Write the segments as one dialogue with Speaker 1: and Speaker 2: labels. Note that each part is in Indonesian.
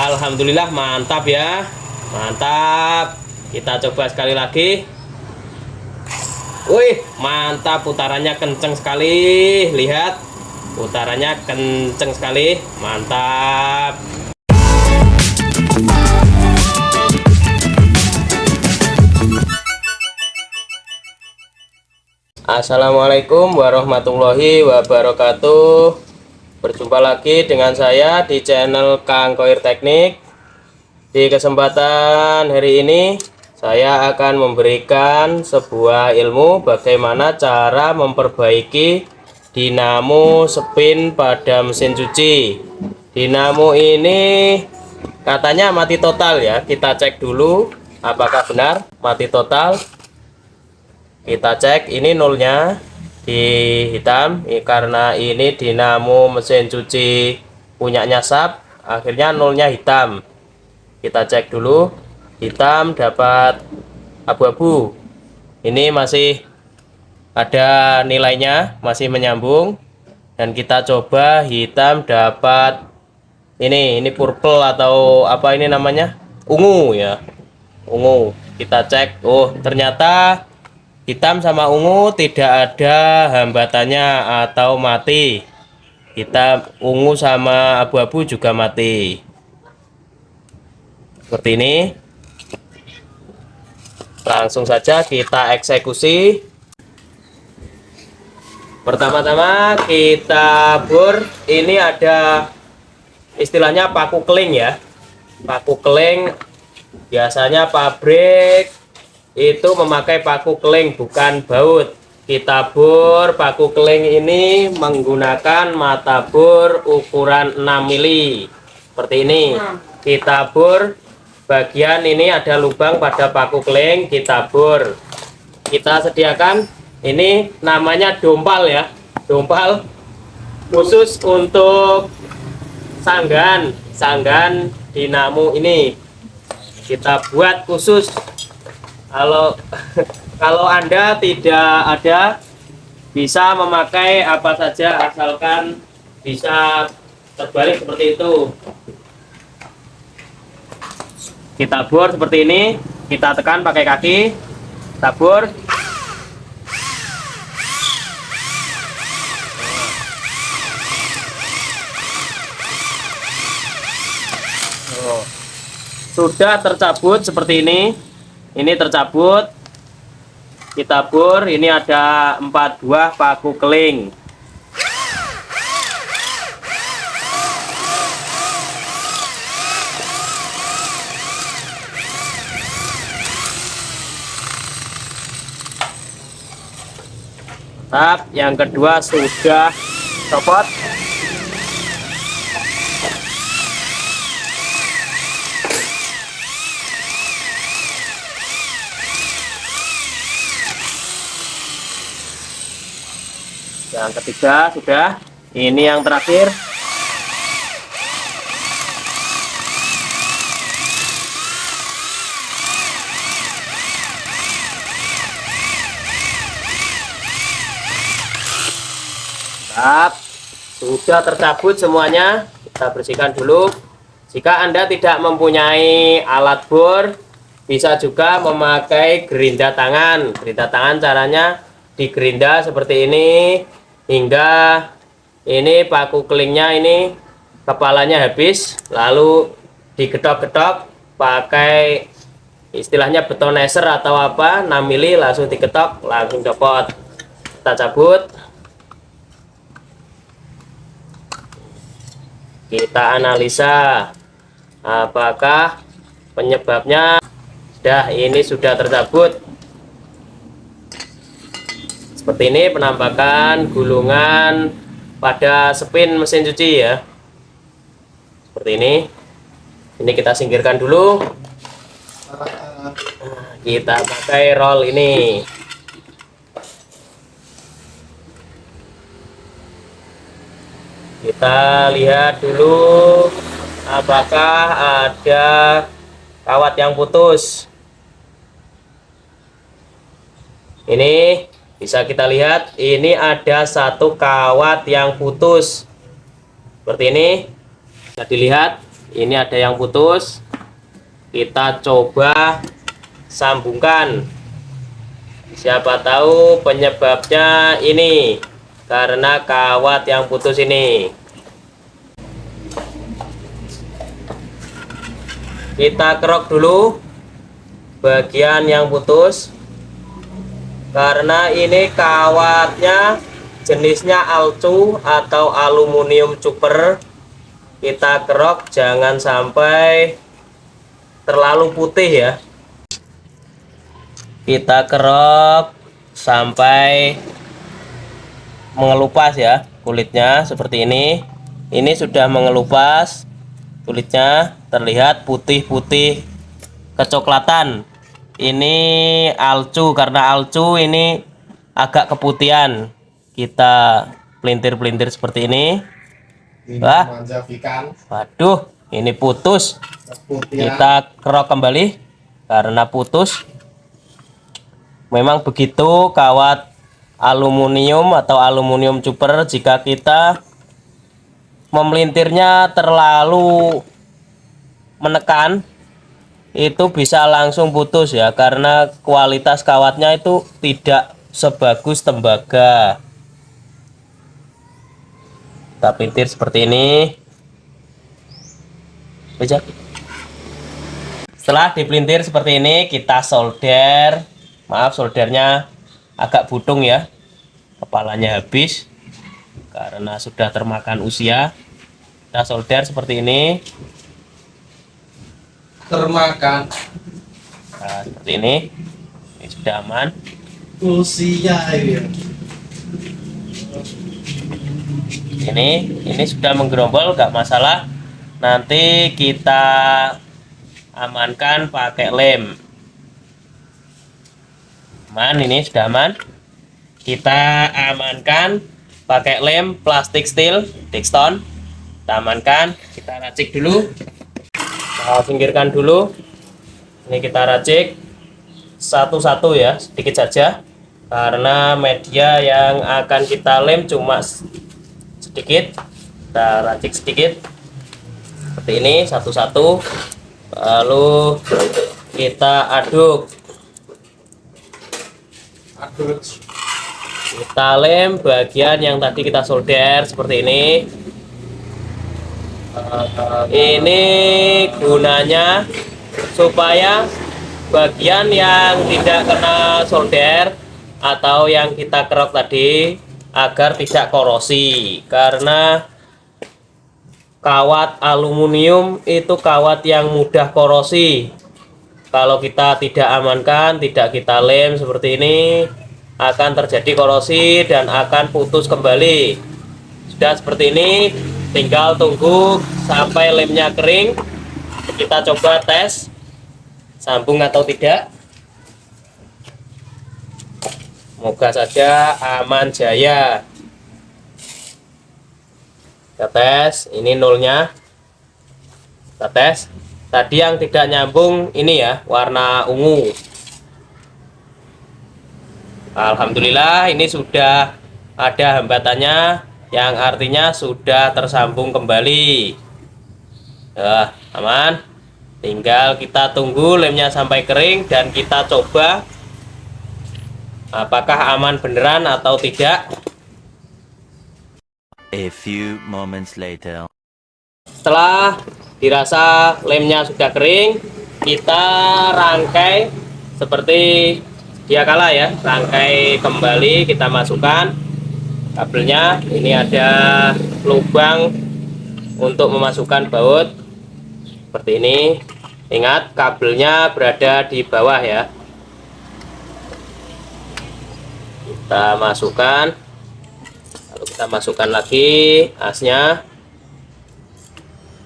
Speaker 1: Alhamdulillah mantap ya. Mantap. Kita coba sekali lagi. Wih, mantap, putarannya kenceng sekali. Lihat, putarannya kenceng sekali. Mantap. Assalamualaikum warahmatullahi wabarakatuh. Berjumpa lagi dengan saya di channel Kang Koir Teknik. Di kesempatan hari ini saya akan memberikan sebuah ilmu bagaimana cara memperbaiki dinamo spin pada mesin cuci. Dinamo ini katanya mati total ya. Kita cek dulu apakah benar mati total. Kita cek, ini nolnya di hitam karena ini dinamo mesin cuci punyanya SAP, akhirnya nolnya hitam. Kita cek dulu, hitam dapat abu-abu. Ini masih ada nilainya, masih menyambung. Dan kita coba hitam dapat ini purple atau apa ini namanya, ungu ya, ungu. Kita cek, oh ternyata hitam sama ungu tidak ada hambatannya atau mati. Kita ungu sama abu-abu juga mati. Seperti ini. Langsung saja kita eksekusi. Pertama-tama kita bor. Ini ada istilahnya paku keling ya. Paku keling biasanya pabrik itu memakai paku keling, bukan baut. Kita bor paku keling ini menggunakan mata bor ukuran 6 mili seperti ini. Kita bor bagian ini, ada lubang pada paku keling, kita bor. Kita sediakan ini namanya dompal ya, dompal khusus untuk sanggan dinamo ini. Kita buat khusus. Kalau Anda tidak ada, bisa memakai apa saja asalkan bisa terbalik seperti itu. Kita bor seperti ini, kita tekan pakai kaki, kita bor. Sudah tercabut seperti ini. Ini tercabut, kita bor. Ini ada 4 buah paku keling. Tahap yang kedua sudah copot. Yang ketiga sudah, ini yang terakhir. Sudah tercabut semuanya. Kita bersihkan dulu. Jika Anda tidak mempunyai alat bor, bisa juga memakai gerinda tangan. Gerinda tangan caranya digerinda seperti ini hingga ini paku kelingnya ini kepalanya habis, lalu digetok-getok pakai istilahnya betoneser atau apa, 6 mili, langsung diketok langsung copot. Kita cabut, kita analisa apakah penyebabnya. Ini sudah tercabut. Seperti ini penampakan gulungan pada spin mesin cuci ya. Seperti ini. Ini kita singkirkan dulu. Kita pakai roll ini. Kita lihat dulu apakah ada kawat yang putus. Ini bisa kita lihat, ini ada satu kawat yang putus seperti ini, bisa dilihat. ini ada yang putus. Kita coba sambungkan. Siapa tahu penyebabnya ini karena kawat yang putus ini. Kita kerok dulu bagian yang putus, karena ini kawatnya jenisnya alcu atau aluminium cuper. Kita kerok jangan sampai terlalu putih ya. Kita kerok sampai mengelupas ya kulitnya seperti ini. Ini sudah mengelupas, kulitnya terlihat putih-putih kecoklatan. Ini alcu, karena alcu ini agak keputihan. Kita pelintir-pelintir seperti ini. Wah, waduh, ini putus. Kita kerok kembali karena putus. Memang begitu kawat aluminium atau aluminium cuper, jika kita memelintirnya terlalu menekan itu bisa langsung putus ya, karena kualitas kawatnya itu tidak sebagus tembaga. Kita pelintir seperti ini. Setelah dipelintir seperti ini, kita solder. Maaf, soldernya agak butung ya, kepalanya habis karena sudah termakan usia. Kita solder seperti ini,
Speaker 2: termakan.
Speaker 1: nah, seperti ini sudah aman.
Speaker 2: Usia ya.
Speaker 1: Ini sudah menggerombol, nggak masalah. Nanti kita amankan pakai lem. Aman, ini sudah aman. Kita amankan pakai lem plastik steel Dexton. Kita amankan, kita racik dulu. Kita singkirkan dulu. Ini kita racik satu-satu ya, sedikit saja, karena media yang akan kita lem cuma sedikit. Kita racik sedikit seperti ini, satu-satu, lalu kita aduk. Kita lem bagian yang tadi kita solder seperti ini. Ini gunanya supaya bagian yang tidak kena solder atau yang kita kerok tadi agar tidak korosi, karena kawat aluminium itu kawat yang mudah korosi. Kalau kita tidak amankan, tidak kita lem seperti ini, akan terjadi korosi dan akan putus kembali. Sudah seperti ini, tinggal tunggu sampai lemnya kering. Kita coba tes sambung atau tidak. Moga saja aman jaya. Kita tes, ini nolnya. Kita tes. Tadi yang tidak nyambung ini ya, warna ungu. Alhamdulillah, ini sudah ada hambatannya, yang artinya sudah tersambung kembali. Ya, aman. Tinggal kita tunggu lemnya sampai kering dan kita coba apakah aman beneran atau tidak.
Speaker 3: A few moments later.
Speaker 1: Setelah dirasa lemnya sudah kering, kita rangkai seperti dia kala ya, rangkai kembali, kita masukkan kabelnya. Ini ada lubang untuk memasukkan baut seperti ini. Ingat, kabelnya berada di bawah ya. Kita masukkan, lalu kita masukkan lagi asnya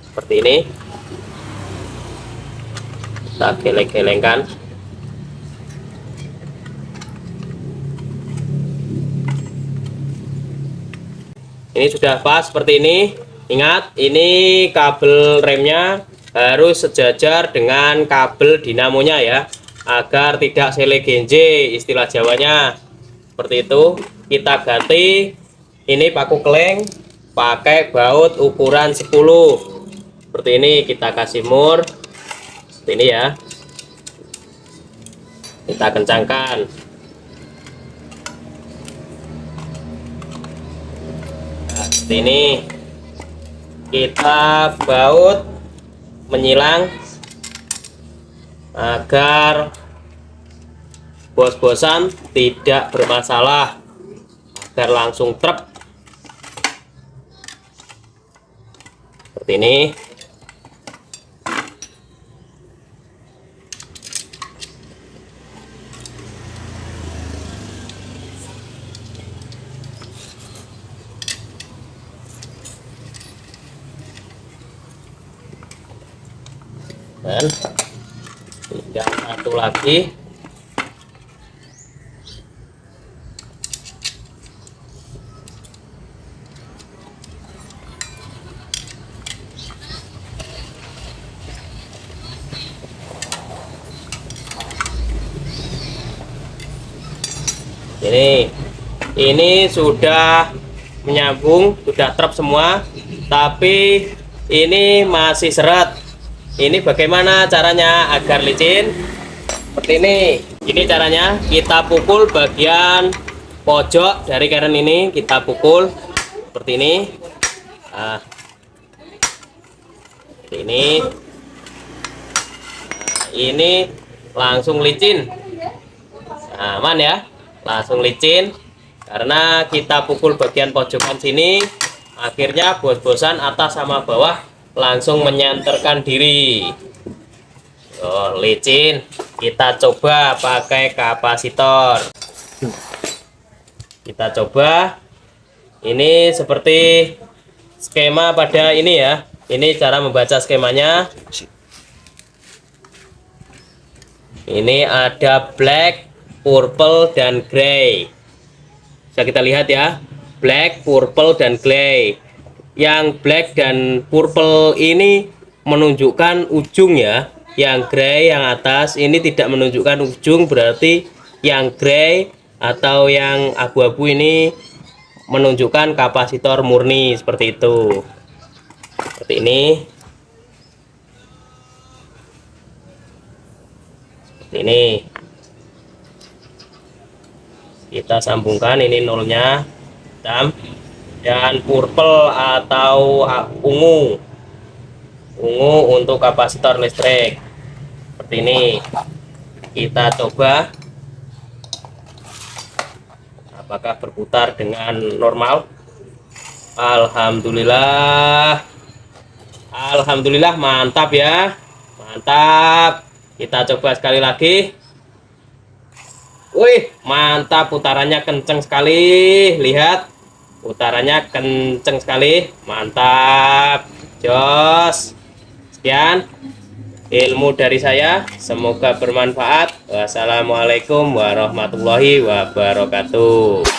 Speaker 1: seperti ini. Kita geleng-gelengkan. Ini sudah pas seperti ini. Ingat, ini kabel remnya harus sejajar dengan kabel dinamonya ya, agar tidak selegenje istilah Jawanya. Seperti itu. Kita ganti ini paku keleng pakai baut ukuran 10. seperti ini. Kita kasih mur seperti ini ya, kita kencangkan. Nah, seperti ini kita baut menyilang agar bos-bosan tidak bermasalah, agar langsung trep seperti ini. Dan tinggal satu lagi. Ini sudah menyambung, sudah trep semua, tapi ini masih seret. Ini bagaimana caranya agar licin? Seperti ini. Ini caranya, kita pukul bagian pojok dari keren ini, kita pukul seperti ini. Nah, seperti ini. Nah, ini langsung licin. Nah, aman ya, langsung licin karena kita pukul bagian pojokan sini. Akhirnya bos-bosan atas sama bawah langsung menyanterkan diri. Oh, licin. Kita coba pakai kapasitor. Kita coba. Ini seperti skema pada ini ya. Ini cara membaca skemanya. Ini ada black, purple, dan gray. Bisa kita lihat ya, black, purple, dan gray. Yang black dan purple ini menunjukkan ujung ya. Yang gray yang atas ini tidak menunjukkan ujung, berarti yang gray atau yang abu-abu ini menunjukkan kapasitor murni, seperti itu. Seperti ini. Seperti ini. Kita sambungkan, ini nolnya hitam, dan purple atau ungu untuk kapasitor listrik. Seperti ini. Kita coba apakah berputar dengan normal. Alhamdulillah, alhamdulillah, mantap ya, mantap. Kita coba sekali lagi. Wih, mantap, putarannya kenceng sekali. Lihat, putarannya kenceng sekali, mantap, jos. Sekian ilmu dari saya, semoga bermanfaat. Wassalamualaikum warahmatullahi wabarakatuh.